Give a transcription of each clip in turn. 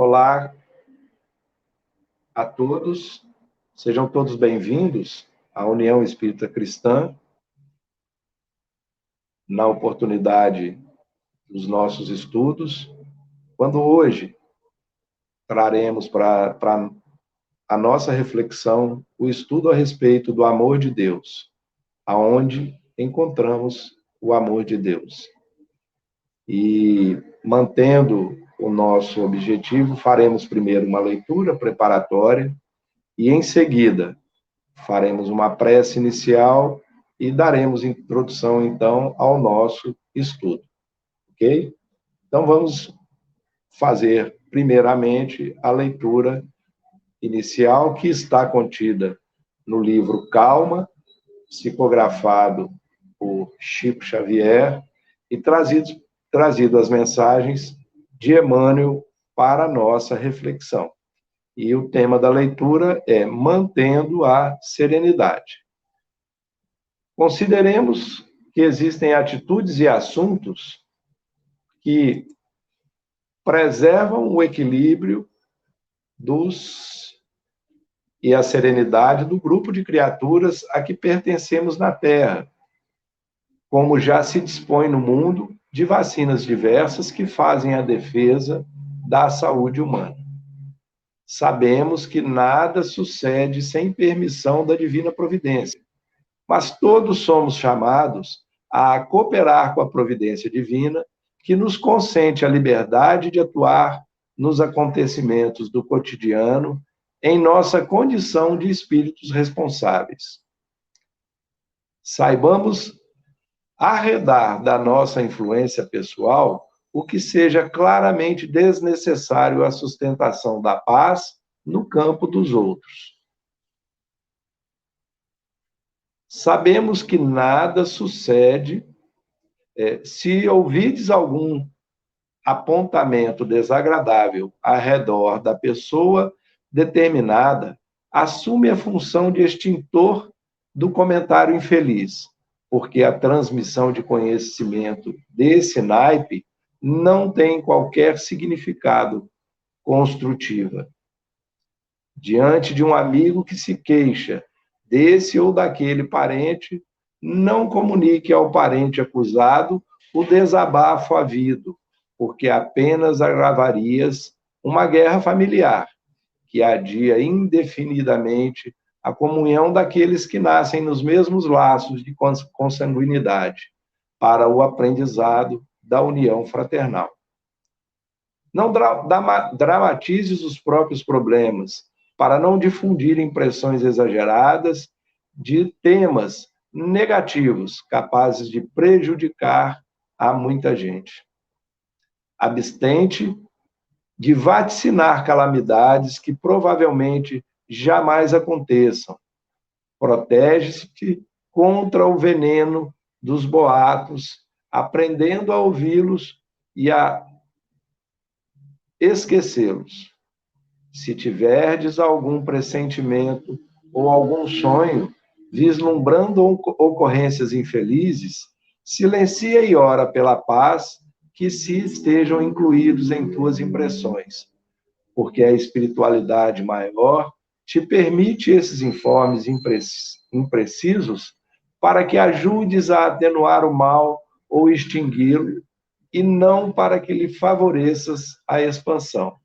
Olá a todos, sejam todos bem-vindos à União Espírita Cristã, na oportunidade dos nossos estudos, quando hoje traremos para a nossa reflexão o estudo a respeito do amor de Deus, aonde encontramos o amor de Deus. E mantendo o nosso objetivo, faremos primeiro uma leitura preparatória e, em seguida, faremos uma prece inicial e daremos introdução, então, ao nosso estudo. Ok? Então, vamos fazer, primeiramente, a leitura inicial, que está contida no livro Calma, psicografado por Chico Xavier, e trazido as mensagens de Emmanuel para a nossa reflexão. E o tema da leitura é Mantendo a Serenidade. Consideremos que existem atitudes e assuntos que preservam o equilíbrio e a serenidade do grupo de criaturas a que pertencemos na Terra, como já se dispõe no mundo de vacinas diversas que fazem a defesa da saúde humana. Sabemos que nada sucede sem permissão da divina providência, mas todos somos chamados a cooperar com a providência divina, que nos consente a liberdade de atuar nos acontecimentos do cotidiano em nossa condição de espíritos responsáveis. Saibamos arredar da nossa influência pessoal o que seja claramente desnecessário à sustentação da paz no campo dos outros. Sabemos que nada sucede se ouvides algum apontamento desagradável ao redor da pessoa determinada, assume a função de extintor do comentário infeliz, porque a transmissão de conhecimento desse naipe não tem qualquer significado construtiva. Diante de um amigo que se queixa desse ou daquele parente, não comunique ao parente acusado o desabafo havido, porque apenas agravarias uma guerra familiar, que adia indefinidamente a comunhão daqueles que nascem nos mesmos laços de consanguinidade, para o aprendizado da união fraternal. Não dramatizes os próprios problemas, para não difundir impressões exageradas de temas negativos, capazes de prejudicar a muita gente. Abstente de vaticinar calamidades que provavelmente jamais aconteçam. Protege-se contra o veneno dos boatos, aprendendo a ouvi-los e a esquecê-los. Se tiverdes algum pressentimento ou algum sonho, vislumbrando ocorrências infelizes, silencia e ora pela paz que se estejam incluídos em tuas impressões, porque a espiritualidade maior te permite esses informes imprecisos para que ajudes a atenuar o mal ou extingui-lo, e não para que lhe favoreças a expansão.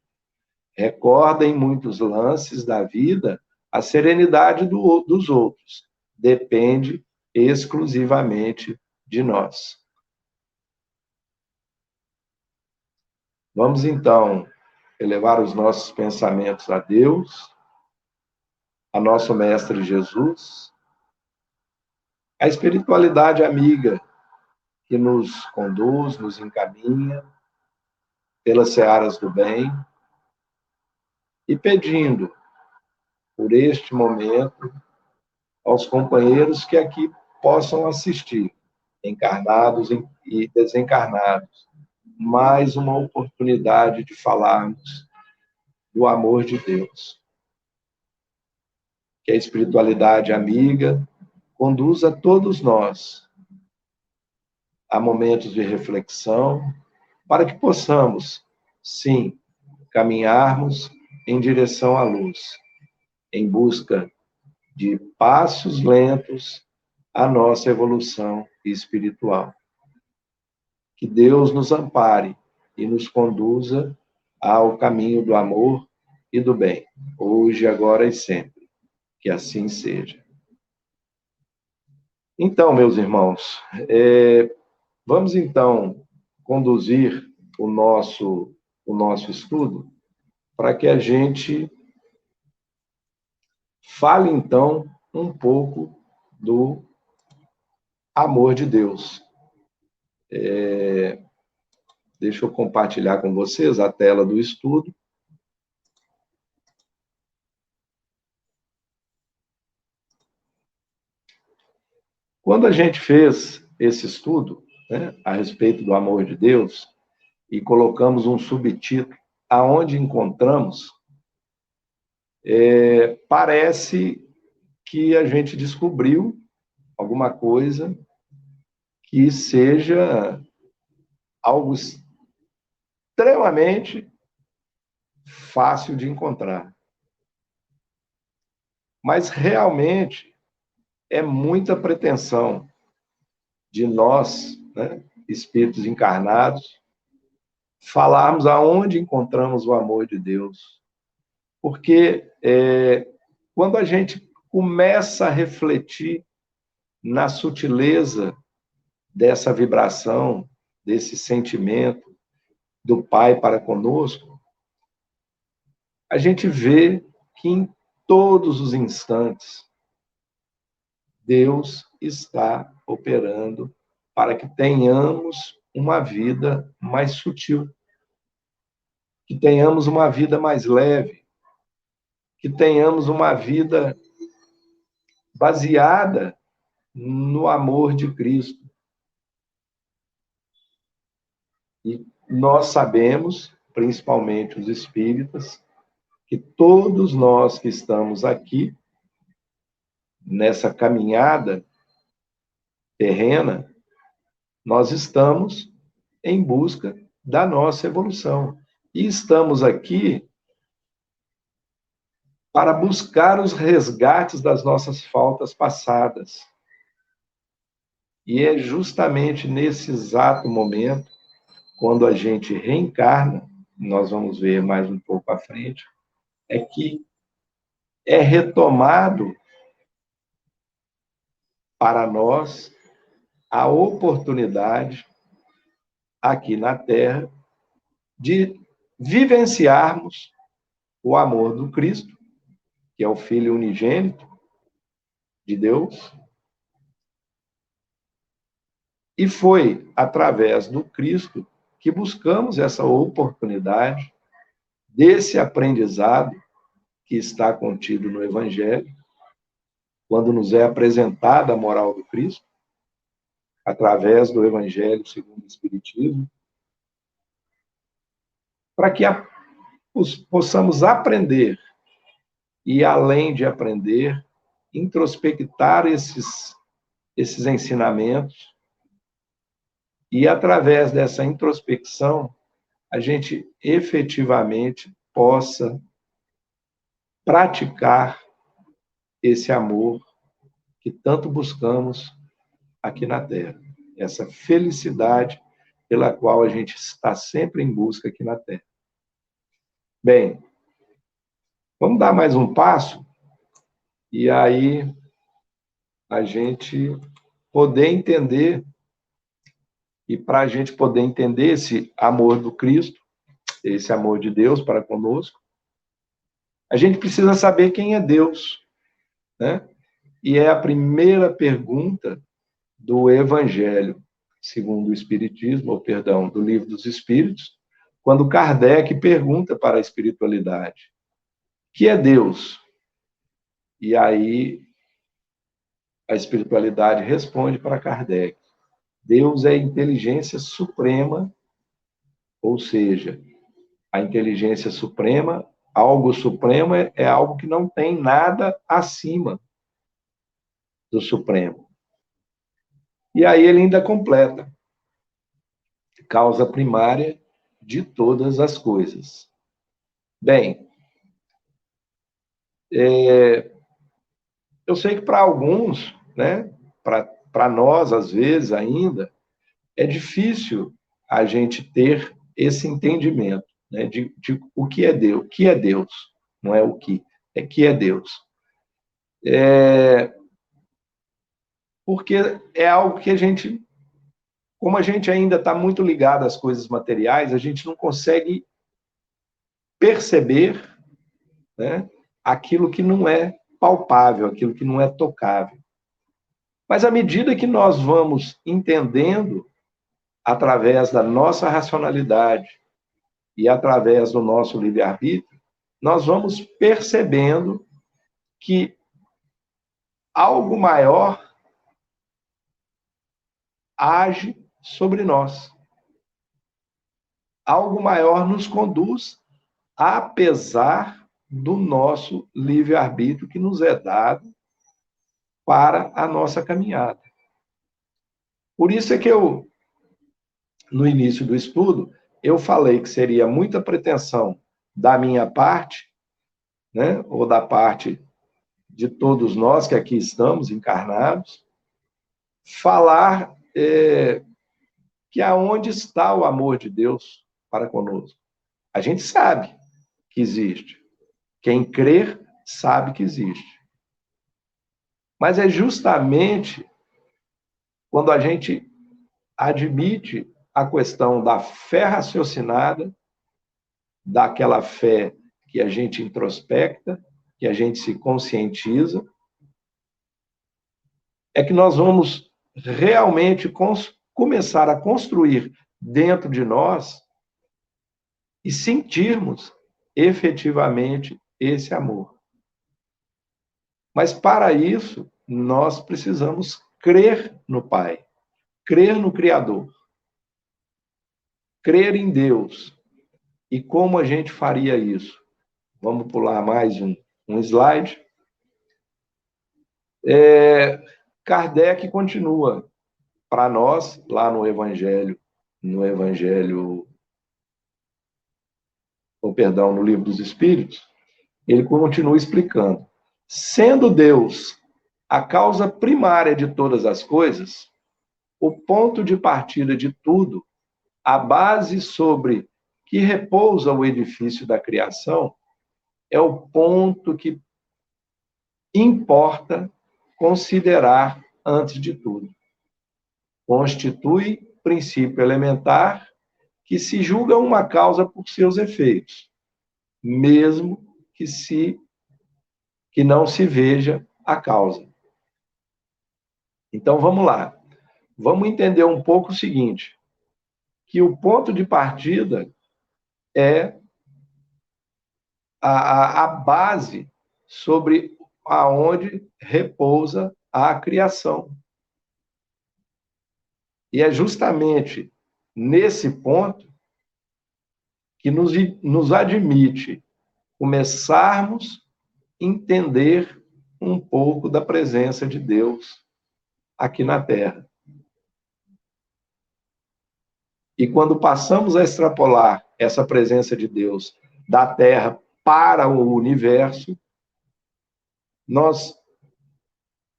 Recorda em muitos lances da vida a serenidade dos outros. Depende exclusivamente de nós. Vamos, então, elevar os nossos pensamentos a Deus, a nosso Mestre Jesus, a espiritualidade amiga que nos conduz, nos encaminha pelas searas do bem, e pedindo, por este momento, aos companheiros que aqui possam assistir, encarnados e desencarnados, mais uma oportunidade de falarmos do amor de Deus. Que a espiritualidade amiga conduza todos nós a momentos de reflexão, para que possamos, sim, caminharmos em direção à luz, em busca de passos lentos à nossa evolução espiritual. Que Deus nos ampare e nos conduza ao caminho do amor e do bem, hoje, agora e sempre. Que assim seja. Então, meus irmãos, vamos então conduzir o nosso estudo para que a gente fale então um pouco do amor de Deus. Deixa eu compartilhar com vocês a tela do estudo. Quando a gente fez esse estudo, né, a respeito do amor de Deus, e colocamos um subtítulo, Aonde Encontramos, parece que a gente descobriu alguma coisa que seja algo extremamente fácil de encontrar. Mas realmente é muita pretensão de nós, né, espíritos encarnados, falarmos aonde encontramos o amor de Deus. Porque quando a gente começa a refletir na sutileza dessa vibração, desse sentimento do Pai para conosco, a gente vê que em todos os instantes Deus está operando para que tenhamos uma vida mais sutil, que tenhamos uma vida mais leve, que tenhamos uma vida baseada no amor de Cristo. E nós sabemos, principalmente os espíritas, que todos nós que estamos aqui, nessa caminhada terrena, nós estamos em busca da nossa evolução. E estamos aqui para buscar os resgates das nossas faltas passadas. E é justamente nesse exato momento, quando a gente reencarna, nós vamos ver mais um pouco à frente, é que é retomado para nós a oportunidade aqui na Terra de vivenciarmos o amor do Cristo, que é o Filho unigênito de Deus, e foi através do Cristo que buscamos essa oportunidade desse aprendizado que está contido no Evangelho, quando nos é apresentada a moral do Cristo, através do Evangelho segundo o Espiritismo, para que possamos aprender e, além de aprender, introspectar esses ensinamentos e, através dessa introspecção, a gente efetivamente possa praticar esse amor que tanto buscamos aqui na Terra. Essa felicidade pela qual a gente está sempre em busca aqui na Terra. Bem, vamos dar mais um passo e aí a gente poder entender, e para a gente poder entender esse amor do Cristo, esse amor de Deus para conosco, a gente precisa saber quem é Deus, né? E é a primeira pergunta do Evangelho, segundo o Espiritismo, ou perdão, do Livro dos Espíritos, quando Kardec pergunta para a espiritualidade: que é Deus? E aí a espiritualidade responde para Kardec: Deus é a inteligência suprema, ou seja, a inteligência suprema, algo supremo é algo que não tem nada acima do supremo. E aí ele ainda completa: causa primária de todas as coisas. Bem, eu sei que para alguns, né, para nós, às vezes, ainda, é difícil a gente ter esse entendimento, né, de o que é Deus. O que é Deus? Não é o que é Deus. Porque é algo que a gente, como a gente ainda está muito ligado às coisas materiais, a gente não consegue perceber, né, aquilo que não é palpável, aquilo que não é tocável. Mas à medida que nós vamos entendendo, através da nossa racionalidade e através do nosso livre-arbítrio, nós vamos percebendo que algo maior age sobre nós. Algo maior nos conduz, apesar do nosso livre-arbítrio que nos é dado para a nossa caminhada. Por isso é que eu, no início do estudo, eu falei que seria muita pretensão da minha parte, né, ou da parte de todos nós que aqui estamos encarnados, falar que aonde está o amor de Deus para conosco. A gente sabe que existe. Quem crer sabe que existe. Mas é justamente quando a gente admite a questão da fé raciocinada, daquela fé que a gente introspecta, que a gente se conscientiza, é que nós vamos realmente começar a construir dentro de nós e sentirmos efetivamente esse amor. Mas para isso, nós precisamos crer no Pai, crer no Criador, crer em Deus. E como a gente faria isso? Vamos pular mais um slide. Kardec continua para nós, lá no Evangelho, no Livro dos Espíritos, ele continua explicando. Sendo Deus a causa primária de todas as coisas, o ponto de partida de tudo, a base sobre que repousa o edifício da criação, é o ponto que importa considerar antes de tudo. Constitui princípio elementar que se julga uma causa por seus efeitos, mesmo que não se veja a causa. Então vamos lá. Vamos entender um pouco o seguinte, que o ponto de partida é a base sobre aonde repousa a criação. E é justamente nesse ponto que nos admite começarmos a entender um pouco da presença de Deus aqui na Terra. E quando passamos a extrapolar essa presença de Deus da Terra para o universo, nós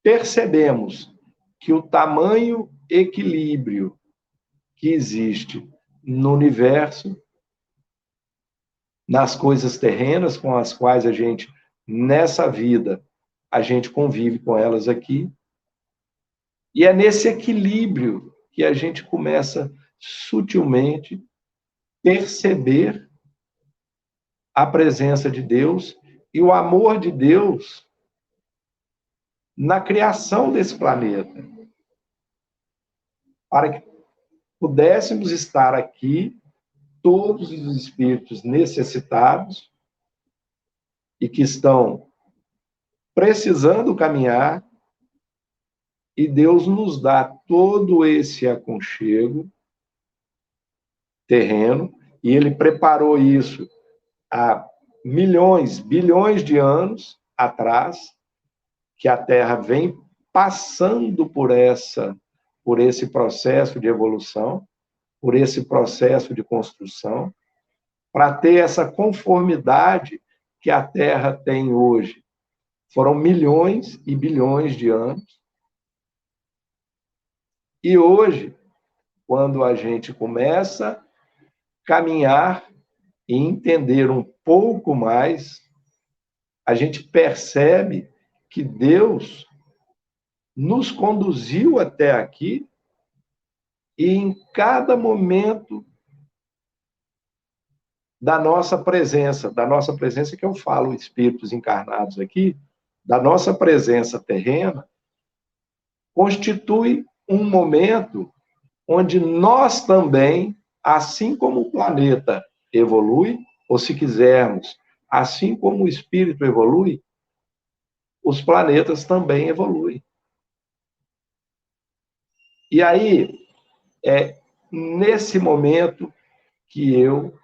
percebemos que o tamanho equilíbrio que existe no universo, nas coisas terrenas com as quais a gente, nessa vida, a gente convive com elas aqui, e é nesse equilíbrio que a gente começa sutilmente perceber a presença de Deus e o amor de Deus na criação desse planeta. Para que pudéssemos estar aqui, todos os espíritos necessitados e que estão precisando caminhar, e Deus nos dá todo esse aconchego terreno, e Ele preparou isso há milhões, bilhões de anos atrás, que a Terra vem passando por esse processo de evolução, por esse processo de construção, para ter essa conformidade que a Terra tem hoje. Foram milhões e bilhões de anos. E hoje, quando a gente começa a caminhar e entender um pouco mais, a gente percebe que Deus nos conduziu até aqui e em cada momento da nossa presença que eu falo, espíritos encarnados aqui, da nossa presença terrena, constitui um momento onde nós também, assim como o planeta evolui, ou se quisermos, assim como o espírito evolui, os planetas também evoluem. E aí, é nesse momento que eu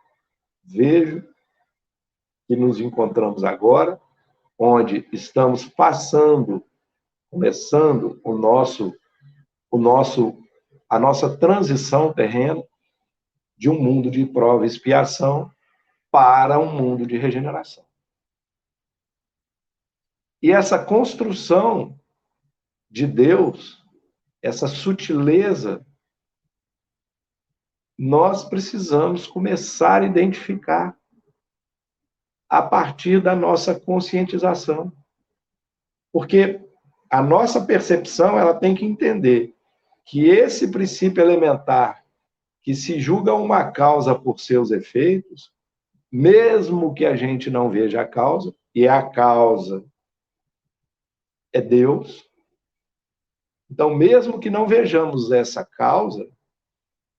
vejo que nos encontramos agora, onde estamos começando a nossa transição terrena de um mundo de prova e expiação para um mundo de regeneração. E essa construção de Deus, essa sutileza, nós precisamos começar a identificar a partir da nossa conscientização. Porque a nossa percepção, ela tem que entender que esse princípio elementar, que se julga uma causa por seus efeitos, mesmo que a gente não veja a causa, e a causa é Deus, então, mesmo que não vejamos essa causa,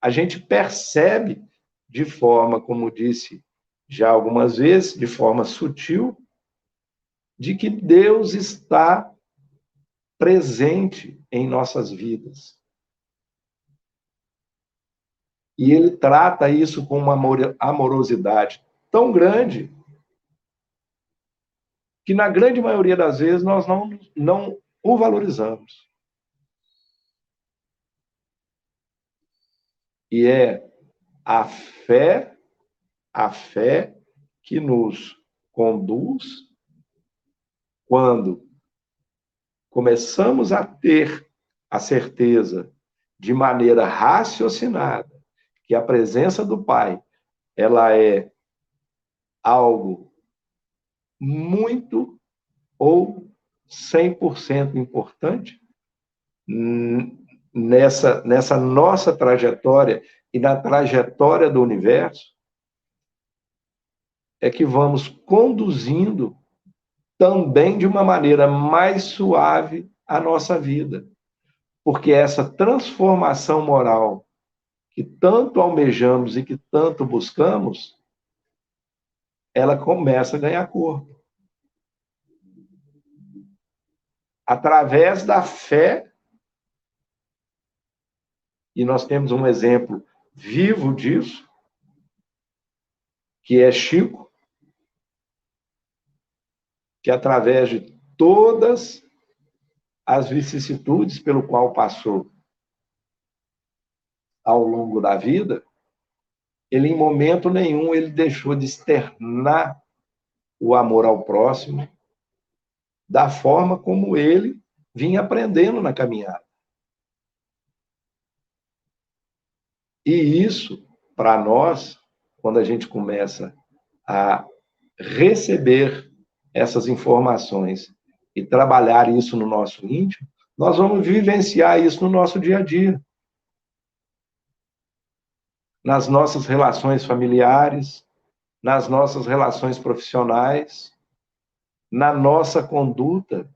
a gente percebe de forma, como disse já algumas vezes, de forma sutil, de que Deus está presente em nossas vidas. E ele trata isso com uma amorosidade tão grande que, na grande maioria das vezes, nós não o valorizamos. E é a fé que nos conduz quando começamos a ter a certeza, de maneira raciocinada, que a presença do Pai, ela é algo muito ou 100% importante nessa nossa trajetória e na trajetória do universo, é que vamos conduzindo também de uma maneira mais suave a nossa vida. Porque essa transformação moral que tanto almejamos e que tanto buscamos, ela começa a ganhar corpo. Através da fé, e nós temos um exemplo vivo disso, que é Chico, que através de todas as vicissitudes pelo qual passou ao longo da vida, ele em momento nenhum ele deixou de externar o amor ao próximo da forma como ele vinha aprendendo na caminhada. E isso, para nós, quando a gente começa a receber essas informações e trabalhar isso no nosso íntimo, nós vamos vivenciar isso no nosso dia a dia. Nas nossas relações familiares, nas nossas relações profissionais, na nossa conduta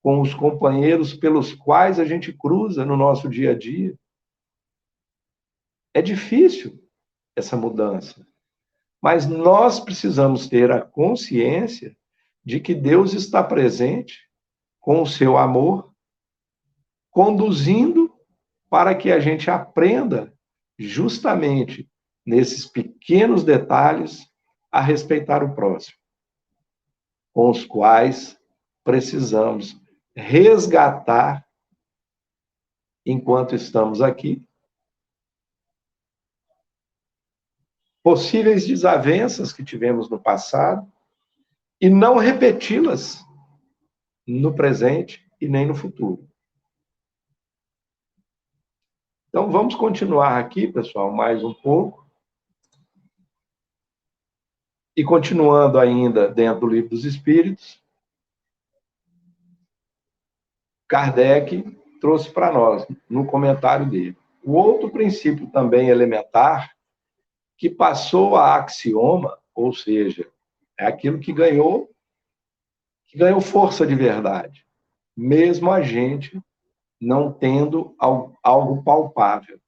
com os companheiros pelos quais a gente cruza no nosso dia a dia. É difícil essa mudança, mas nós precisamos ter a consciência de que Deus está presente com o seu amor, conduzindo para que a gente aprenda justamente nesses pequenos detalhes a respeitar o próximo, com os quais precisamos resgatar enquanto estamos aqui possíveis desavenças que tivemos no passado e não repeti-las no presente e nem no futuro. Então, vamos continuar aqui, pessoal, mais um pouco. E continuando ainda dentro do Livro dos Espíritos, Kardec trouxe para nós, no comentário dele, o outro princípio também elementar, que passou a axioma, ou seja, é aquilo que ganhou força de verdade, mesmo a gente não tendo algo palpável.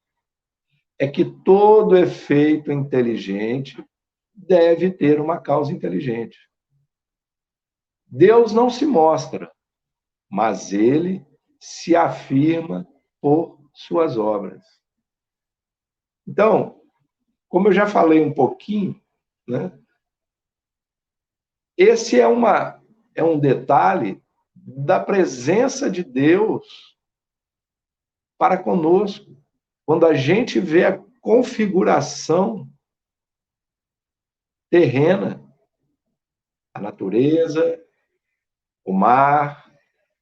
É que todo efeito inteligente deve ter uma causa inteligente. Deus não se mostra, mas ele se afirma por suas obras. Então, como eu já falei um pouquinho, né, esse é um detalhe da presença de Deus para conosco. Quando a gente vê a configuração terrena, a natureza, o mar,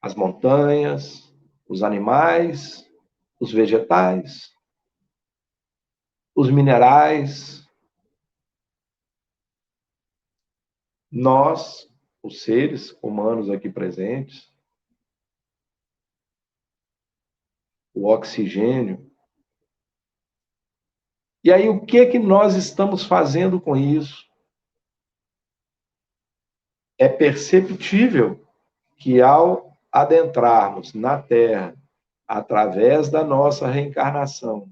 as montanhas, os animais, os vegetais, os minerais, nós, os seres humanos aqui presentes, o oxigênio. E aí, o que nós estamos fazendo com isso? É perceptível que ao adentrarmos na Terra, através da nossa reencarnação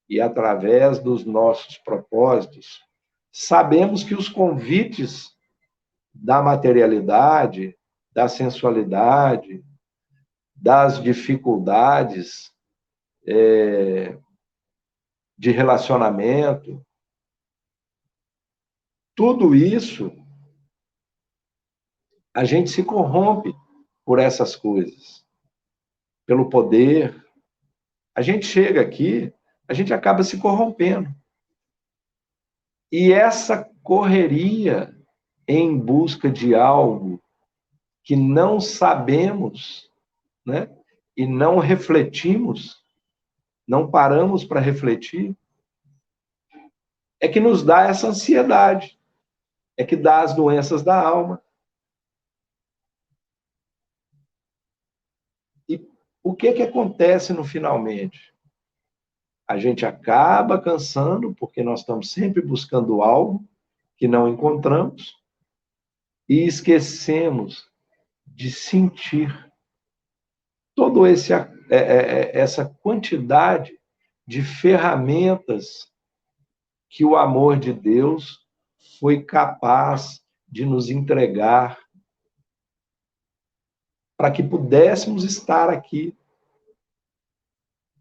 e através dos nossos propósitos, sabemos que os convites da materialidade, da sensualidade, das dificuldades de relacionamento, tudo isso, a gente se corrompe por essas coisas, pelo poder. A gente chega aqui, a gente acaba se corrompendo. E essa correria em busca de algo que não sabemos, né? E não refletimos, não paramos para refletir, é que nos dá essa ansiedade, é que dá as doenças da alma. E o que acontece no finalmente? A gente acaba cansando, porque nós estamos sempre buscando algo que não encontramos, e esquecemos de sentir todo essa quantidade de ferramentas que o amor de Deus foi capaz de nos entregar para que pudéssemos estar aqui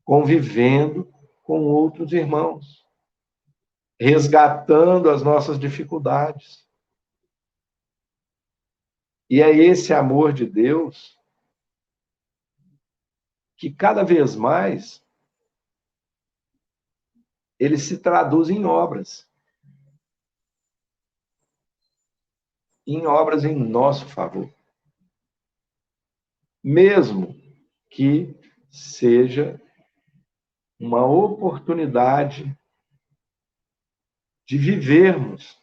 convivendo com outros irmãos, resgatando as nossas dificuldades. E é esse amor de Deus que cada vez mais ele se traduz em obras em nosso favor. Mesmo que seja uma oportunidade de vivermos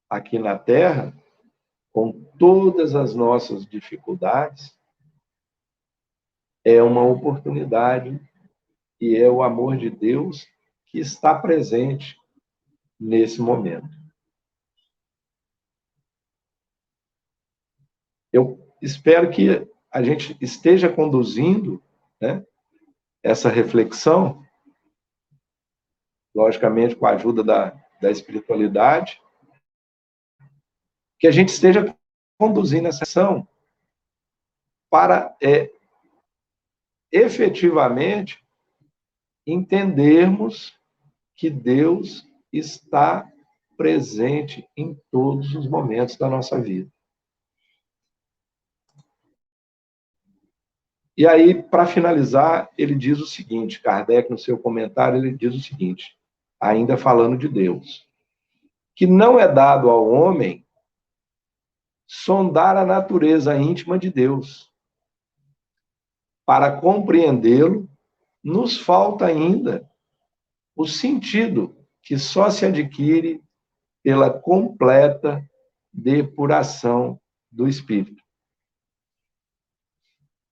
aqui na Terra com todas as nossas dificuldades, é uma oportunidade e é o amor de Deus que está presente nesse momento. Eu espero que a gente esteja conduzindo, né, essa reflexão, logicamente com a ajuda da espiritualidade, que a gente esteja conduzindo essa ação para efetivamente entendermos que Deus está presente em todos os momentos da nossa vida. E aí, para finalizar, ele diz o seguinte, Kardec, no seu comentário, ele diz o seguinte, ainda falando de Deus, que não é dado ao homem sondar a natureza íntima de Deus. Para compreendê-lo, nos falta ainda o sentido que só se adquire pela completa depuração do espírito.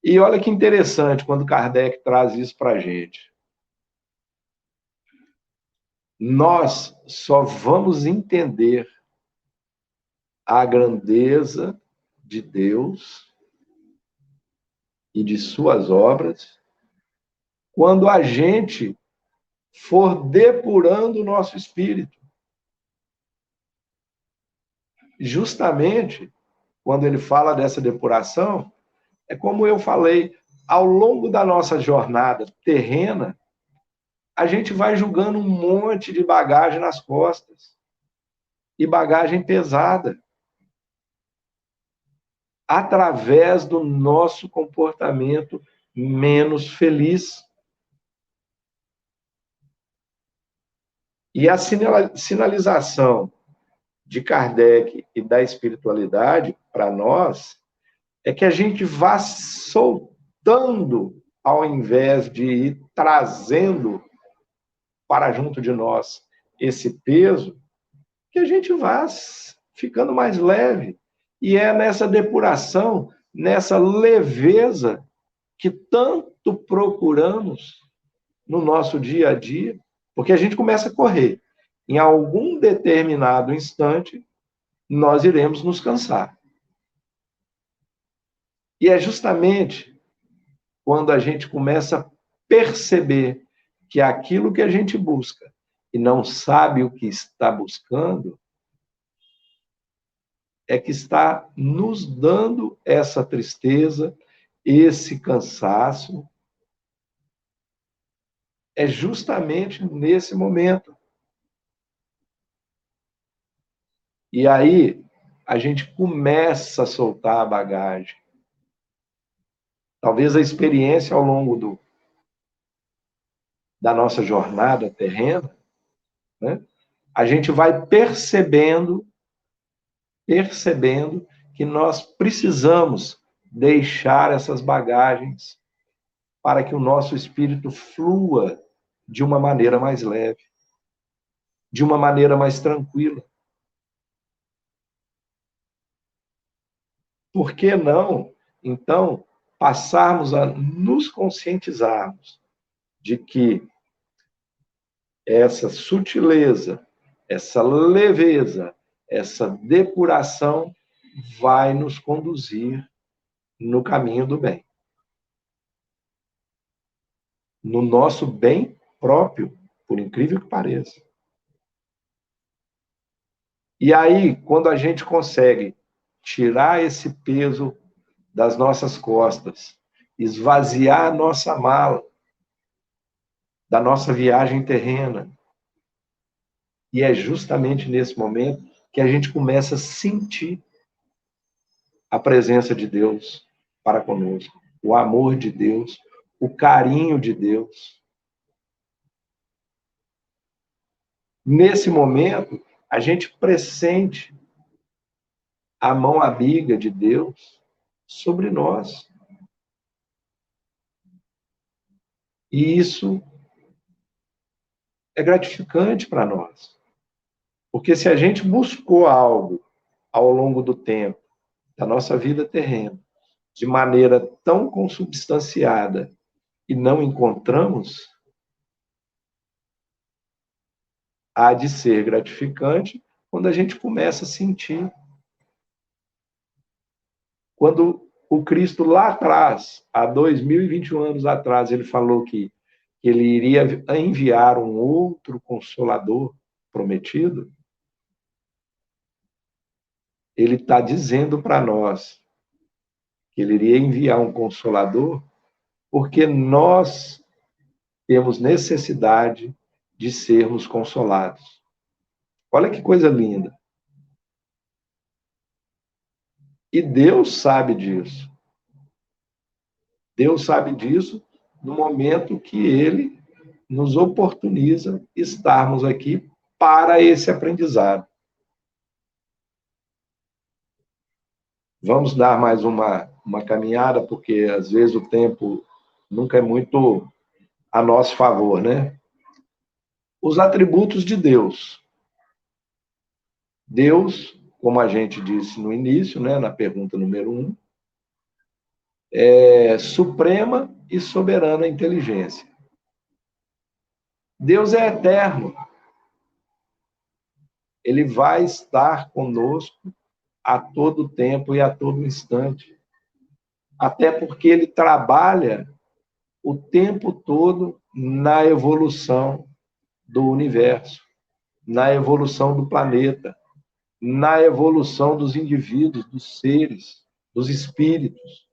E olha que interessante quando Kardec traz isso para a gente. Nós só vamos entender a grandeza de Deus e de suas obras quando a gente for depurando o nosso espírito. Justamente quando ele fala dessa depuração, é como eu falei, ao longo da nossa jornada terrena, a gente vai julgando um monte de bagagem nas costas. E bagagem pesada. Através do nosso comportamento menos feliz. E a sinalização de Kardec e da espiritualidade, para nós, é que a gente vá soltando, ao invés de ir trazendo para junto de nós esse peso, que a gente vá ficando mais leve. E é nessa depuração, nessa leveza que tanto procuramos no nosso dia a dia, porque a gente começa a correr. Em algum determinado instante, nós iremos nos cansar. E é justamente quando a gente começa a perceber que aquilo que a gente busca e não sabe o que está buscando, é que está nos dando essa tristeza, esse cansaço. É justamente nesse momento. E aí, a gente começa a soltar a bagagem. Talvez a experiência ao longo da nossa jornada terrena, né, a gente vai percebendo que nós precisamos deixar essas bagagens para que o nosso espírito flua de uma maneira mais leve, de uma maneira mais tranquila. Por que não, então, passarmos a nos conscientizarmos de que essa sutileza, essa leveza, essa depuração vai nos conduzir no caminho do bem. No nosso bem próprio, por incrível que pareça. E aí, quando a gente consegue tirar esse peso das nossas costas, esvaziar a nossa mala, da nossa viagem terrena, e é justamente nesse momento que a gente começa a sentir a presença de Deus para conosco, o amor de Deus, o carinho de Deus. Nesse momento, a gente pressente a mão amiga de Deus sobre nós. E isso é gratificante para nós. Porque se a gente buscou algo ao longo do tempo, da nossa vida terrena, de maneira tão consubstanciada e não encontramos, há de ser gratificante quando a gente começa a sentir. Quando o Cristo lá atrás, há 2021 anos atrás, ele falou que ele iria enviar um outro consolador prometido, ele está dizendo para nós que ele iria enviar um consolador porque nós temos necessidade de sermos consolados. Olha que coisa linda. E Deus sabe disso. Deus sabe disso no momento que Ele nos oportuniza estarmos aqui para esse aprendizado. Vamos dar mais uma caminhada, porque às vezes o tempo nunca é muito a nosso favor, né? Os atributos de Deus. Deus, como a gente disse no início, né, na pergunta número 1, é suprema e soberana inteligência. Deus é eterno. Ele vai estar conosco a todo tempo e a todo instante. Até porque ele trabalha o tempo todo na evolução do universo, na evolução do planeta, na evolução dos indivíduos, dos seres, dos espíritos.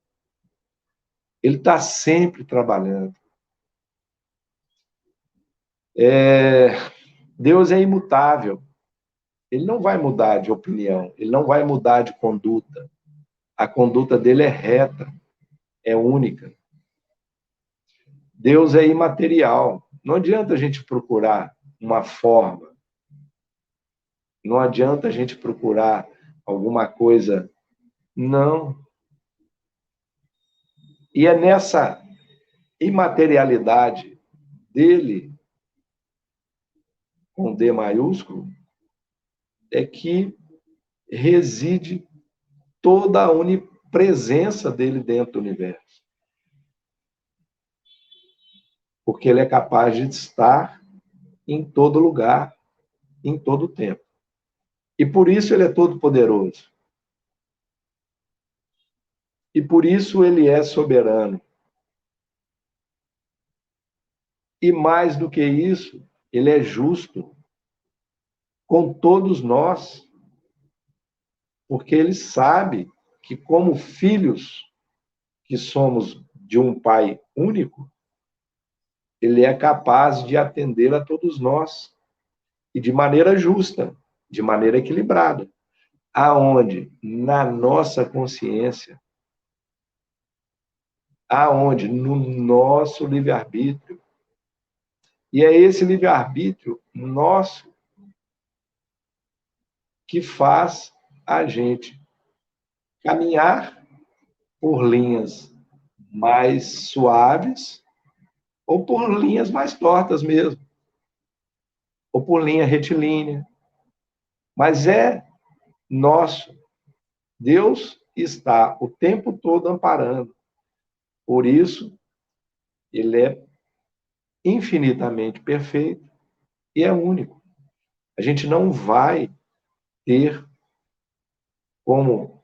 Ele está sempre trabalhando. Deus é imutável. Ele não vai mudar de opinião, ele não vai mudar de conduta. A conduta dele é reta, é única. Deus é imaterial. Não adianta a gente procurar uma forma, não adianta a gente procurar alguma coisa. Não. E é nessa imaterialidade dele, com D maiúsculo, é que reside toda a onipresença dele dentro do universo. Porque ele é capaz de estar em todo lugar, em todo tempo. E por isso ele é todo poderoso. E por isso ele é soberano. E mais do que isso, ele é justo com todos nós, porque ele sabe que, como filhos que somos de um Pai único, ele é capaz de atender a todos nós, e de maneira justa, de maneira equilibrada, aonde na nossa consciência, aonde no nosso livre-arbítrio, e é esse livre-arbítrio nosso que faz a gente caminhar por linhas mais suaves ou por linhas mais tortas mesmo, ou por linha retilínea. Mas é nosso. Deus está o tempo todo amparando. Por isso, ele é infinitamente perfeito e é único. A gente não vai ter, como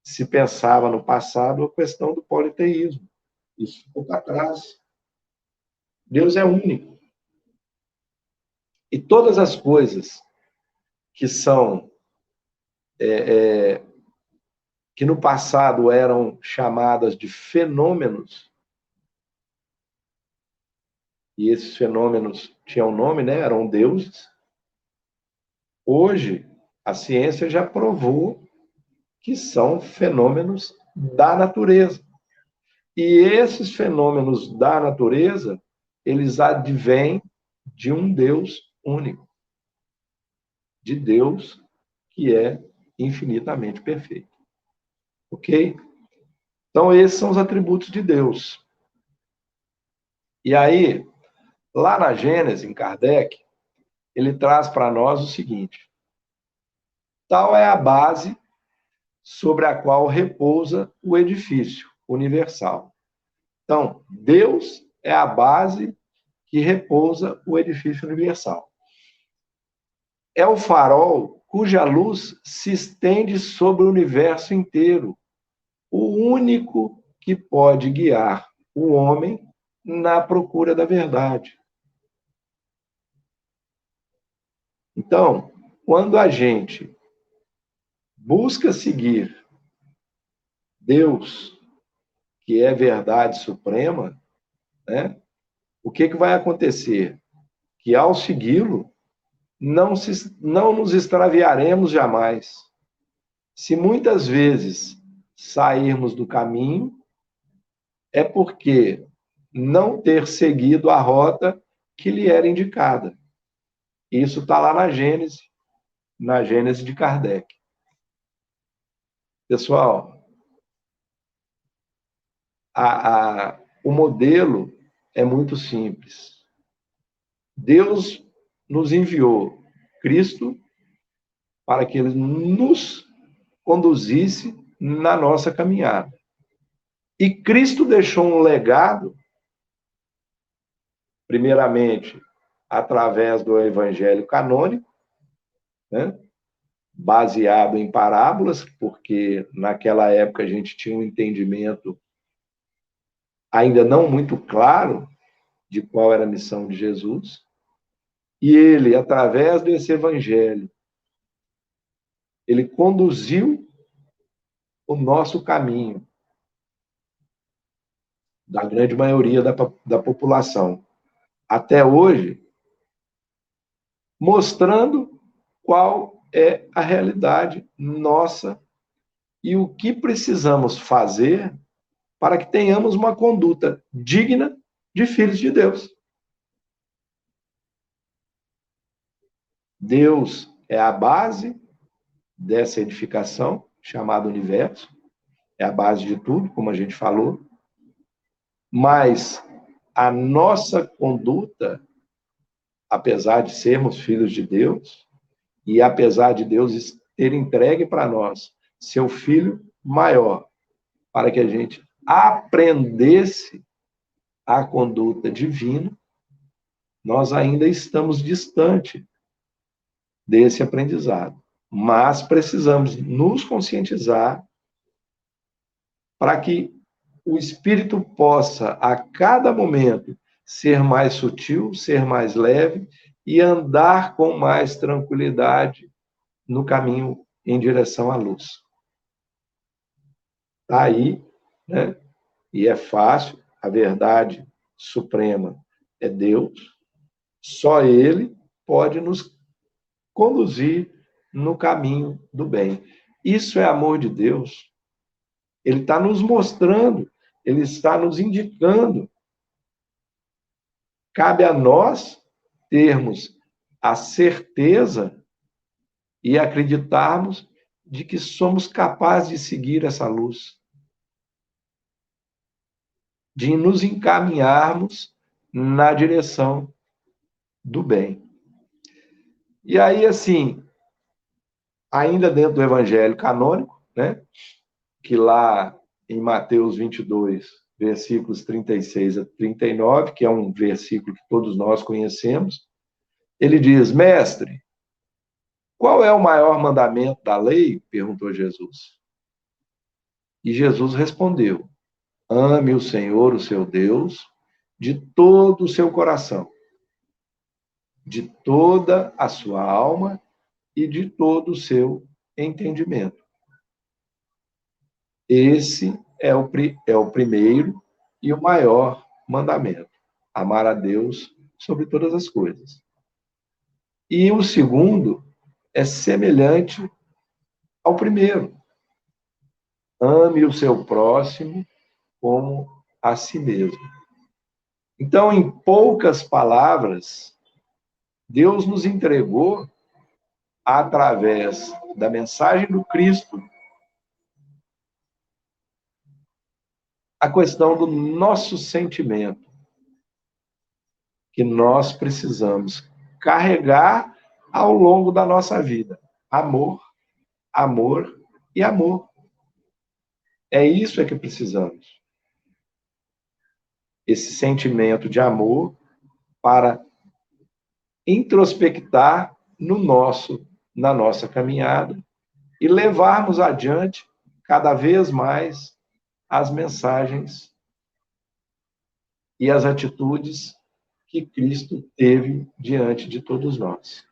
se pensava no passado, a questão do politeísmo. Isso ficou para trás. Deus é único. E todas as coisas que são que no passado eram chamadas de fenômenos, e esses fenômenos tinham nome, né? Eram deuses. Hoje, a ciência já provou que são fenômenos da natureza. E esses fenômenos da natureza, eles advêm de um Deus único, de Deus que é infinitamente perfeito. Ok? Então, esses são os atributos de Deus. E aí, lá na Gênesis, em Kardec, ele traz para nós o seguinte: tal é a base sobre a qual repousa o edifício universal. Então, Deus é a base que repousa o edifício universal. É o farol cuja luz se estende sobre o universo inteiro, o único que pode guiar o homem na procura da verdade. Então, quando a gente busca seguir Deus, que é verdade suprema, né? O que vai acontecer? Que ao segui-lo, não nos extraviaremos jamais. Se muitas vezes sairmos do caminho, é porque não ter seguido a rota que lhe era indicada. Isso está lá na Gênese de Kardec. Pessoal, o modelo é muito simples. Deus nos enviou Cristo para que ele nos conduzisse na nossa caminhada. E Cristo deixou um legado, primeiramente, através do evangelho canônico, né? Baseado em parábolas, porque naquela época a gente tinha um entendimento ainda não muito claro de qual era a missão de Jesus. E ele, através desse evangelho, ele conduziu o nosso caminho, da grande maioria da população, até hoje, mostrando qual é a realidade nossa e o que precisamos fazer para que tenhamos uma conduta digna de filhos de Deus. Deus é a base dessa edificação, chamada universo, é a base de tudo, como a gente falou, mas a nossa conduta, apesar de sermos filhos de Deus, e apesar de Deus ter entregue para nós seu Filho maior, para que a gente aprendesse a conduta divina, nós ainda estamos distante desse aprendizado. Mas precisamos nos conscientizar para que o espírito possa, a cada momento, ser mais sutil, ser mais leve e andar com mais tranquilidade no caminho em direção à luz. Está aí, né? E é fácil, a verdade suprema é Deus, só Ele pode nos conduzir no caminho do bem. Isso é amor de Deus. Ele está nos mostrando, ele está nos indicando. Cabe a nós termos a certeza e acreditarmos de que somos capazes de seguir essa luz, de nos encaminharmos na direção do bem. E aí, assim, ainda dentro do Evangelho canônico, né, que lá em Mateus 22, versículos 36 a 39, que é um versículo que todos nós conhecemos, ele diz: Mestre, qual é o maior mandamento da lei? Perguntou Jesus. E Jesus respondeu: Ame o Senhor, o seu Deus, de todo o seu coração, de toda a sua alma e de todo o seu entendimento. Esse é o primeiro e o maior mandamento: amar a Deus sobre todas as coisas. E o segundo é semelhante ao primeiro: ame o seu próximo como a si mesmo. Então, em poucas palavras, Deus nos entregou, através da mensagem do Cristo, a questão do nosso sentimento, que nós precisamos carregar ao longo da nossa vida. Amor, amor e amor. É isso que precisamos. Esse sentimento de amor para introspectar na nossa caminhada e levarmos adiante cada vez mais as mensagens e as atitudes que Cristo teve diante de todos nós.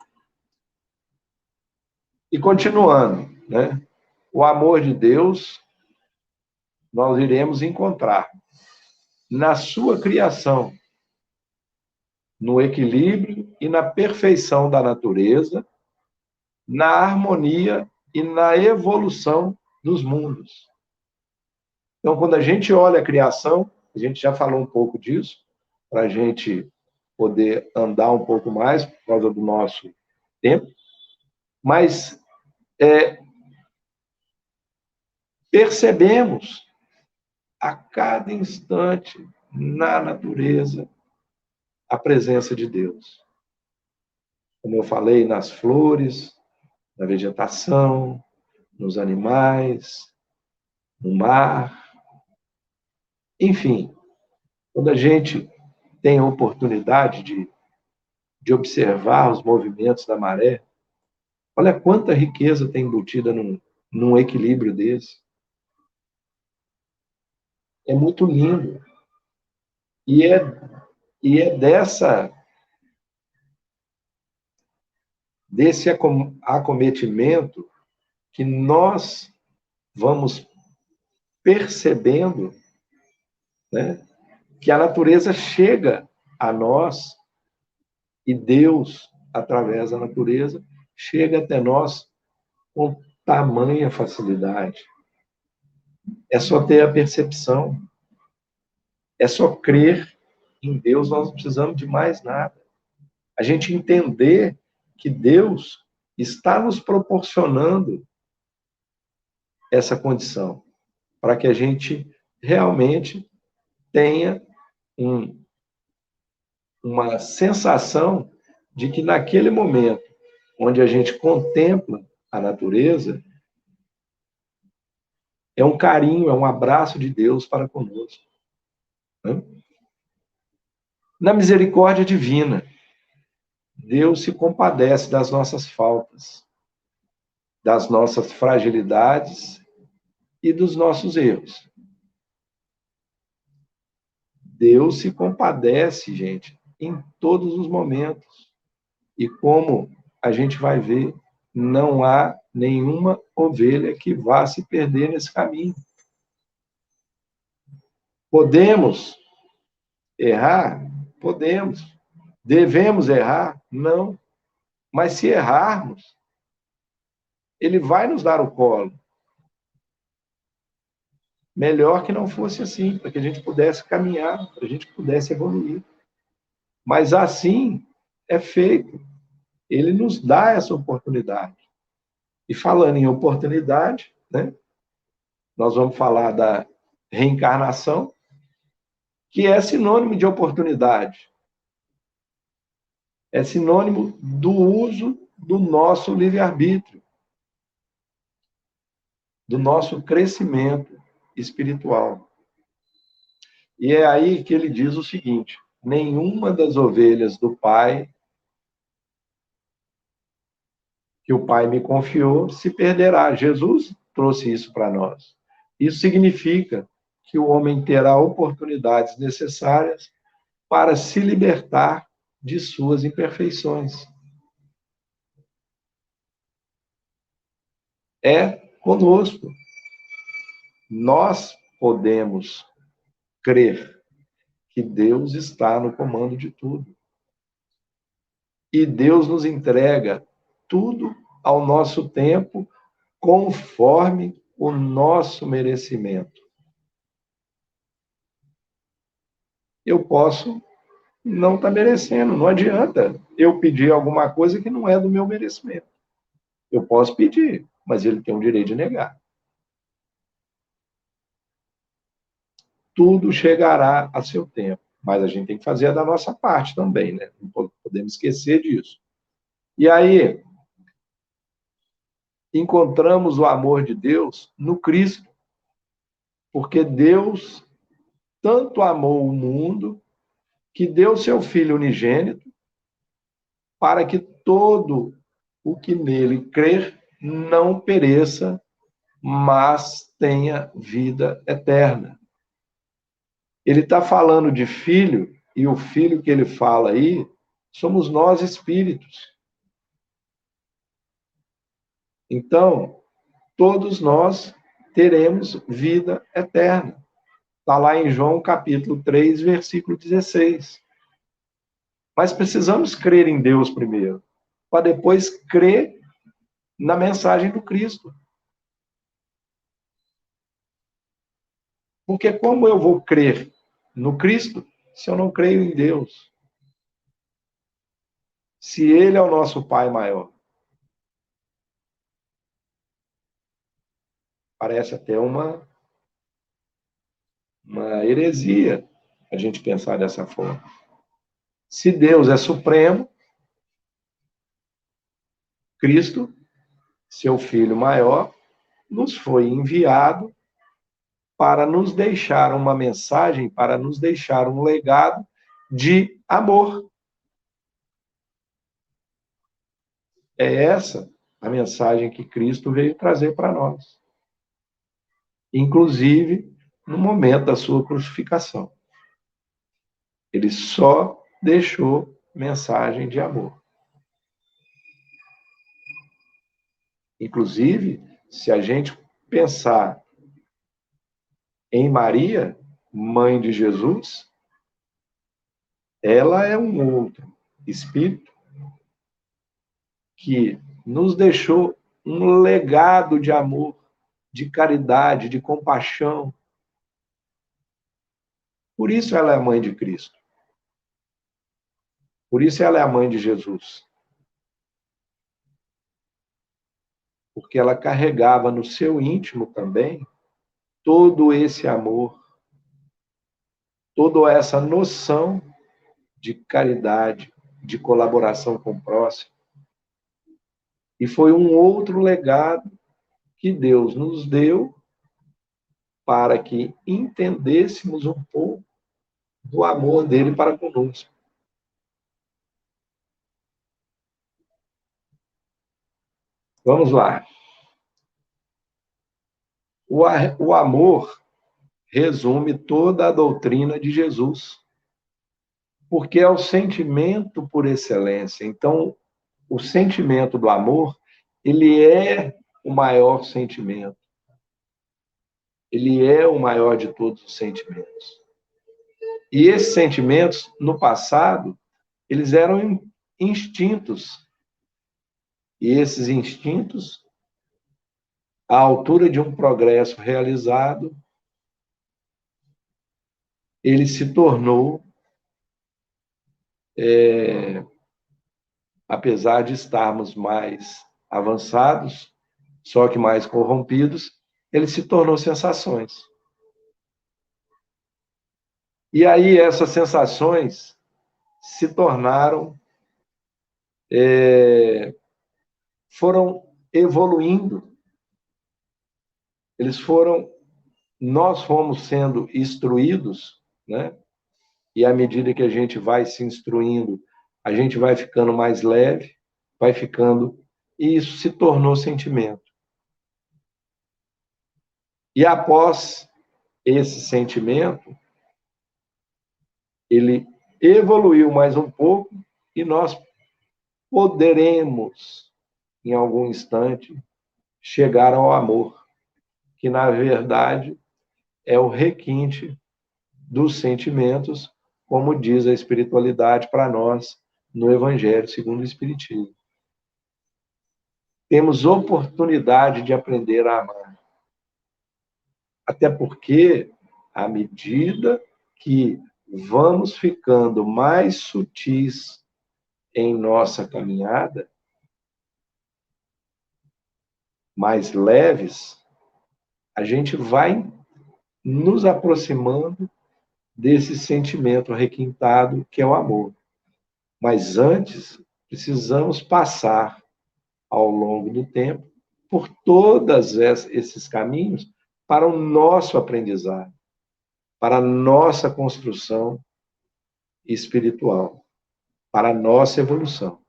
E continuando, né? O amor de Deus nós iremos encontrar na sua criação, no equilíbrio e na perfeição da natureza, na harmonia e na evolução dos mundos. Então, quando a gente olha a criação, A gente já falou um pouco disso, para a gente poder andar um pouco mais por causa do nosso tempo, mas percebemos a cada instante na natureza a presença de Deus. Como eu falei, nas flores, na vegetação, nos animais, no mar, enfim, quando a gente tem a oportunidade de observar os movimentos da maré, olha quanta riqueza tem embutida num equilíbrio desse. É muito lindo. E é desse acometimento que nós vamos percebendo, né, que a natureza chega a nós e Deus, através da natureza, chega até nós com tamanha facilidade. É só ter a percepção, é só crer em Deus, nós não precisamos de mais nada. A gente entender que Deus está nos proporcionando essa condição, para que a gente realmente tenha uma sensação de que naquele momento onde a gente contempla a natureza, é um carinho, é um abraço de Deus para conosco. Né? Na misericórdia divina, Deus se compadece das nossas faltas, das nossas fragilidades e dos nossos erros. Deus se compadece, gente, em todos os momentos. E como a gente vai ver, não há nenhuma ovelha que vá se perder nesse caminho. Podemos errar? Podemos. Devemos errar? Não. Mas se errarmos, ele vai nos dar o colo. Melhor que não fosse assim, para que a gente pudesse caminhar, para que a gente pudesse evoluir. Mas assim é feito. Ele nos dá essa oportunidade. E falando em oportunidade, né, nós vamos falar da reencarnação, que é sinônimo de oportunidade. É sinônimo do uso do nosso livre-arbítrio, do nosso crescimento espiritual. E é aí que ele diz o seguinte: nenhuma das ovelhas do Pai que o Pai me confiou se perderá. Jesus trouxe isso para nós. Isso significa que o homem terá oportunidades necessárias para se libertar de suas imperfeições. É conosco. Nós podemos crer que Deus está no comando de tudo. E Deus nos entrega tudo ao nosso tempo, conforme o nosso merecimento. Eu posso não estar merecendo, não adianta eu pedir alguma coisa que não é do meu merecimento. Eu posso pedir, mas ele tem o direito de negar. Tudo chegará a seu tempo, mas a gente tem que fazer a da nossa parte também, né? Não podemos esquecer disso. E aí, encontramos o amor de Deus no Cristo, porque Deus tanto amou o mundo que deu seu Filho unigênito para que todo o que nele crer não pereça, mas tenha vida eterna. Ele está falando de filho, e o filho que ele fala aí somos nós espíritos. Então, todos nós teremos vida eterna. Está lá em João capítulo 3, versículo 16. Mas precisamos crer em Deus primeiro, para depois crer na mensagem do Cristo. Porque como eu vou crer no Cristo se eu não creio em Deus? Se Ele é o nosso Pai maior. Parece até uma heresia a gente pensar dessa forma. Se Deus é supremo, Cristo, seu Filho maior, nos foi enviado para nos deixar uma mensagem, para nos deixar um legado de amor. É essa a mensagem que Cristo veio trazer para nós. Inclusive, no momento da sua crucificação. Ele só deixou mensagem de amor. Inclusive, se a gente pensar em Maria, mãe de Jesus, ela é um outro espírito que nos deixou um legado de amor, de caridade, de compaixão. Por isso ela é a mãe de Cristo. Por isso ela é a mãe de Jesus. Porque ela carregava no seu íntimo também todo esse amor, toda essa noção de caridade, de colaboração com o próximo. E foi um outro legado que Deus nos deu para que entendêssemos um pouco do amor dele para conosco. Vamos lá. O amor resume toda a doutrina de Jesus, porque é o sentimento por excelência. Então, o sentimento do amor, ele é o maior sentimento. Ele é o maior de todos os sentimentos. E esses sentimentos, no passado, eles eram instintos. E esses instintos, à altura de um progresso realizado, ele se tornou, apesar de estarmos mais avançados, só que mais corrompidos, ele se tornou sensações. E aí essas sensações se tornaram, foram evoluindo, nós fomos sendo instruídos, né? E à medida que a gente vai se instruindo, a gente vai ficando mais leve, vai ficando, e isso se tornou sentimento. E após esse sentimento, ele evoluiu mais um pouco e nós poderemos, em algum instante, chegar ao amor, que na verdade é o requinte dos sentimentos, como diz a espiritualidade para nós no Evangelho segundo o Espiritismo. Temos oportunidade de aprender a amar. Até porque, à medida que vamos ficando mais sutis em nossa caminhada, mais leves, a gente vai nos aproximando desse sentimento requintado que é o amor. Mas antes, precisamos passar ao longo do tempo por todos esses caminhos para o nosso aprendizado, para a nossa construção espiritual, para a nossa evolução.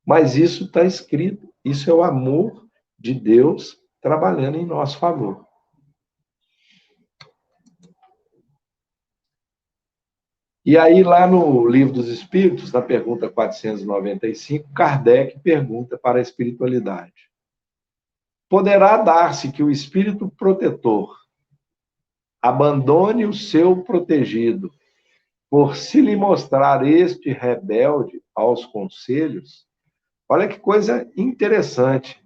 Mas isso está escrito, isso é o amor de Deus trabalhando em nosso favor. E aí, lá no Livro dos Espíritos, na pergunta 495, Kardec pergunta para a espiritualidade: poderá dar-se que o espírito protetor abandone o seu protegido por se lhe mostrar este rebelde aos conselhos? Olha que coisa interessante,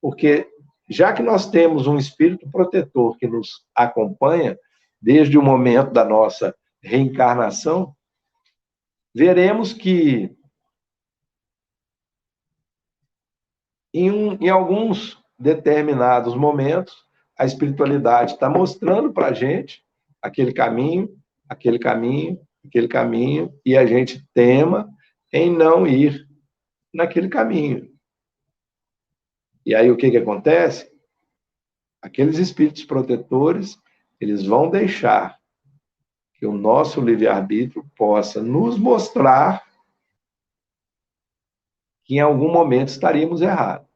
porque já que nós temos um espírito protetor que nos acompanha, desde o momento da nossa reencarnação, veremos que em alguns determinados momentos, a espiritualidade está mostrando para a gente aquele caminho, aquele caminho, aquele caminho, e a gente tema em não ir naquele caminho. E aí o que acontece? Aqueles espíritos protetores, eles vão deixar que o nosso livre-arbítrio possa nos mostrar que em algum momento estaríamos errados.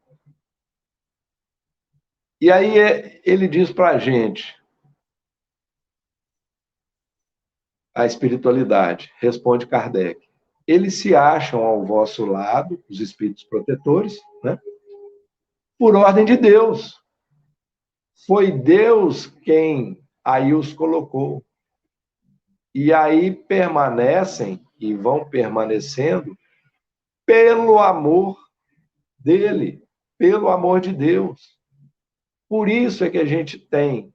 E aí ele diz para a gente, a espiritualidade, responde Kardec, eles se acham ao vosso lado, os espíritos protetores, né? Por ordem de Deus. Foi Deus quem aí os colocou. E aí permanecem e vão permanecendo pelo amor dele, pelo amor de Deus. Por isso é que a gente tem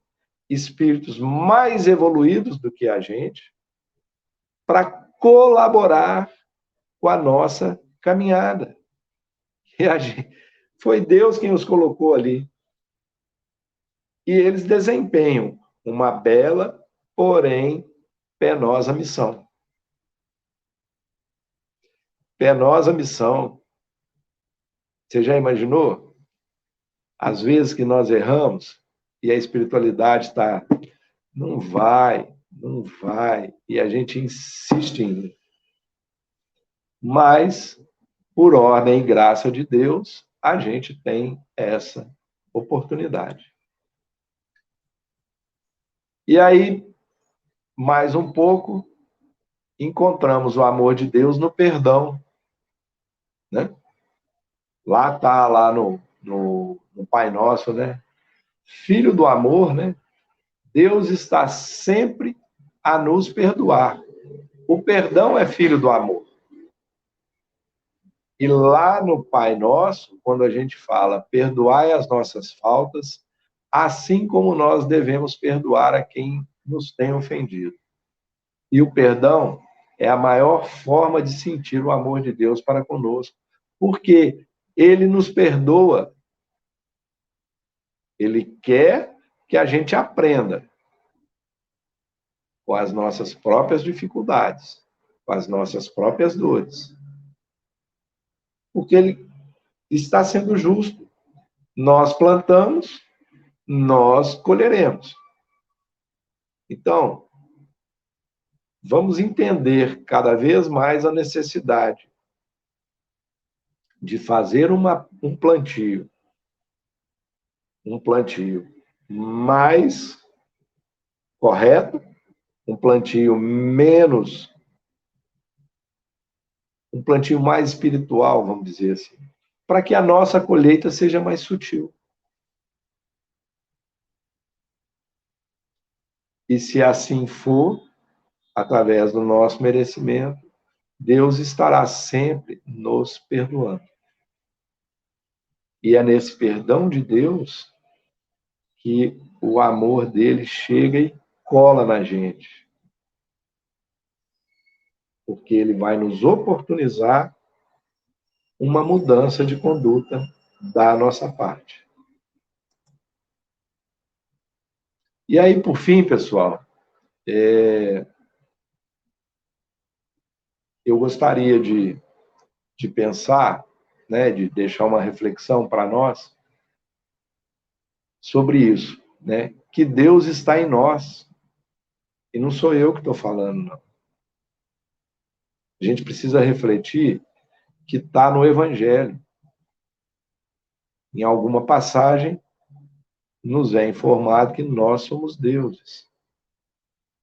espíritos mais evoluídos do que a gente para colaborar com a nossa caminhada. Foi Deus quem os colocou ali. E eles desempenham uma bela, porém penosa missão. Penosa missão. Você já imaginou? Às vezes que nós erramos e a espiritualidade está, não vai, não vai, e a gente insiste em ir. Mas, por ordem e graça de Deus, a gente tem essa oportunidade. E aí, mais um pouco, encontramos o amor de Deus no perdão, né? Lá está, lá no Pai Nosso, né? Filho do amor, né? Deus está sempre a nos perdoar. O perdão é filho do amor. E lá no Pai Nosso, quando a gente fala, perdoai as nossas faltas, assim como nós devemos perdoar a quem nos tem ofendido. E o perdão é a maior forma de sentir o amor de Deus para conosco, porque ele nos perdoa. Ele quer que a gente aprenda com as nossas próprias dificuldades, com as nossas próprias dores. Porque ele está sendo justo. Nós plantamos, nós colheremos. Então, vamos entender cada vez mais a necessidade de fazer um plantio mais correto, um plantio mais espiritual, vamos dizer assim, para que a nossa colheita seja mais sutil. E se assim for, através do nosso merecimento, Deus estará sempre nos perdoando. E é nesse perdão de Deus que o amor dele chega e cola na gente. Porque ele vai nos oportunizar uma mudança de conduta da nossa parte. E aí, por fim, pessoal, eu gostaria de pensar, né, de deixar uma reflexão para nós sobre isso, né? Que Deus está em nós. E não sou eu que estou falando, não. A gente precisa refletir que está no Evangelho. Em alguma passagem, nos é informado que nós somos deuses.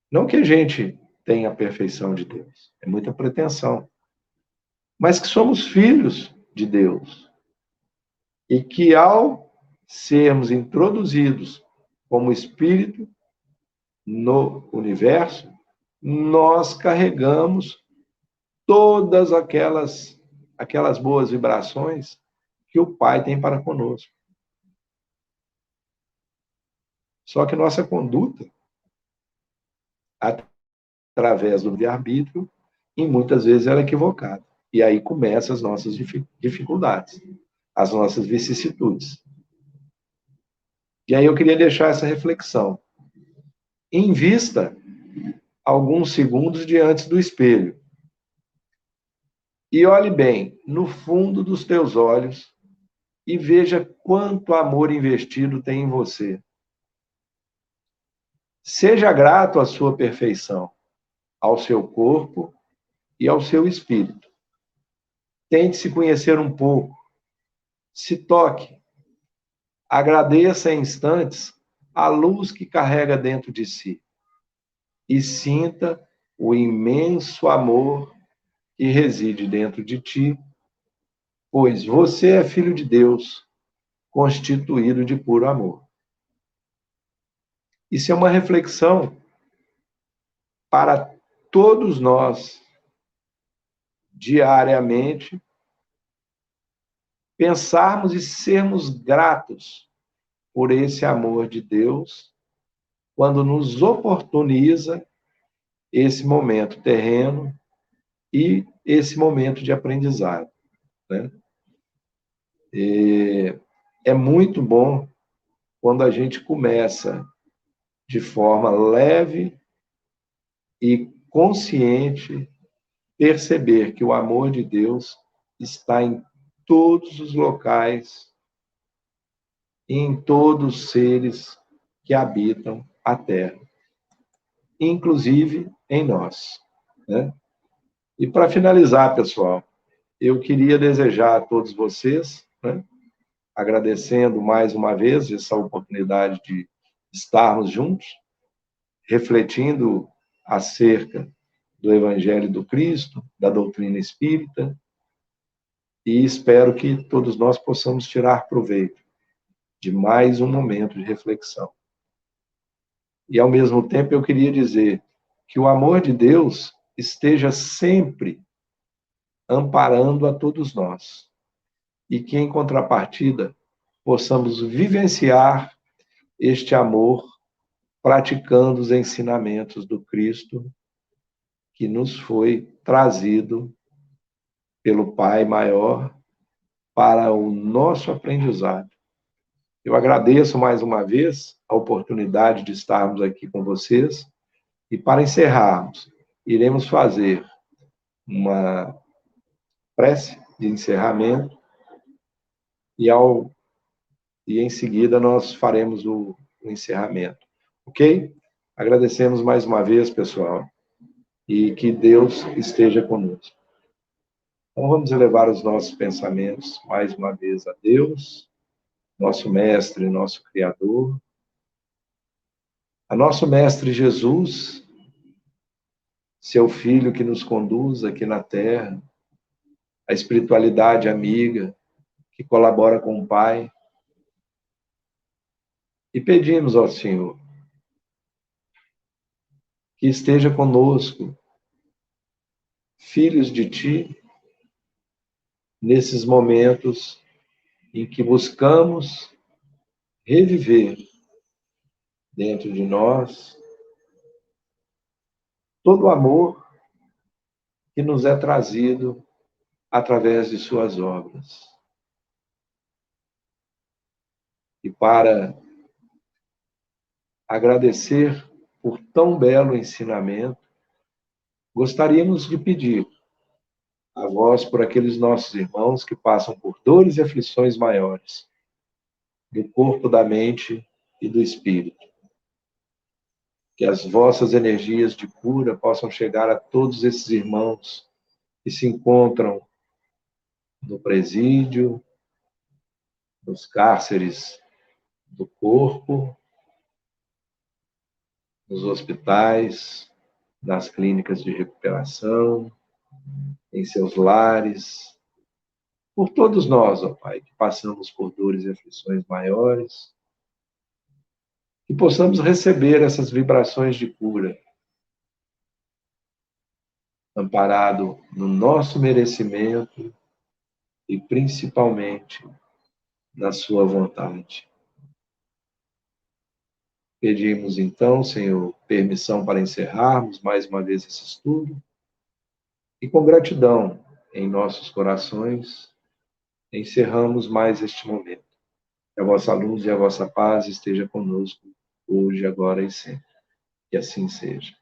Não que a gente tenha a perfeição de Deus, é muita pretensão. Mas que somos filhos de Deus. E que ao sermos introduzidos como espírito no universo, nós carregamos todas aquelas boas vibrações que o Pai tem para conosco. Só que nossa conduta através do livre-arbítrio, e muitas vezes ela é equivocada. E aí começam as nossas dificuldades, as nossas vicissitudes. E aí eu queria deixar essa reflexão. Invista alguns segundos diante do espelho e olhe bem no fundo dos teus olhos e veja quanto amor investido tem em você. Seja grato à sua perfeição, ao seu corpo e ao seu espírito. Tente se conhecer um pouco, se toque, agradeça em instantes a luz que carrega dentro de si e sinta o imenso amor que reside dentro de ti, pois você é filho de Deus, constituído de puro amor. Isso é uma reflexão para todos nós, diariamente, pensarmos e sermos gratos por esse amor de Deus, quando nos oportuniza esse momento terreno e esse momento de aprendizado, né? E é muito bom quando a gente começa de forma leve e consciente perceber que o amor de Deus está em todos os locais e em todos os seres que habitam a Terra, inclusive em nós, né? E para finalizar, pessoal, eu queria desejar a todos vocês, né, agradecendo mais uma vez essa oportunidade de estarmos juntos, refletindo acerca do Evangelho do Cristo, da doutrina espírita, e espero que todos nós possamos tirar proveito de mais um momento de reflexão. E, ao mesmo tempo, eu queria dizer que o amor de Deus esteja sempre amparando a todos nós, e que, em contrapartida, possamos vivenciar este amor praticando os ensinamentos do Cristo que nos foi trazido pelo Pai maior para o nosso aprendizado. Eu agradeço mais uma vez a oportunidade de estarmos aqui com vocês e, para encerrarmos, iremos fazer uma prece de encerramento e em seguida nós faremos o encerramento. Ok? Agradecemos mais uma vez, pessoal, e que Deus esteja conosco. Então vamos elevar os nossos pensamentos mais uma vez a Deus, nosso Mestre, nosso Criador, a nosso Mestre Jesus, seu Filho que nos conduz aqui na Terra, a espiritualidade amiga que colabora com o Pai. E pedimos ao Senhor que esteja conosco, filhos de Ti, nesses momentos em que buscamos reviver dentro de nós todo o amor que nos é trazido através de suas obras. E para agradecer por tão belo ensinamento, gostaríamos de pedir a vós por aqueles nossos irmãos que passam por dores e aflições maiores, do corpo, da mente e do espírito. Que as vossas energias de cura possam chegar a todos esses irmãos que se encontram no presídio, nos cárceres do corpo, nos hospitais, nas clínicas de recuperação, em seus lares, por todos nós, ó Pai, que passamos por dores e aflições maiores, que possamos receber essas vibrações de cura, amparado no nosso merecimento e principalmente na sua vontade. Pedimos então, Senhor, permissão para encerrarmos mais uma vez esse estudo e com gratidão em nossos corações, encerramos mais este momento. Que a vossa luz e a vossa paz esteja conosco, hoje, agora e sempre. Que assim seja.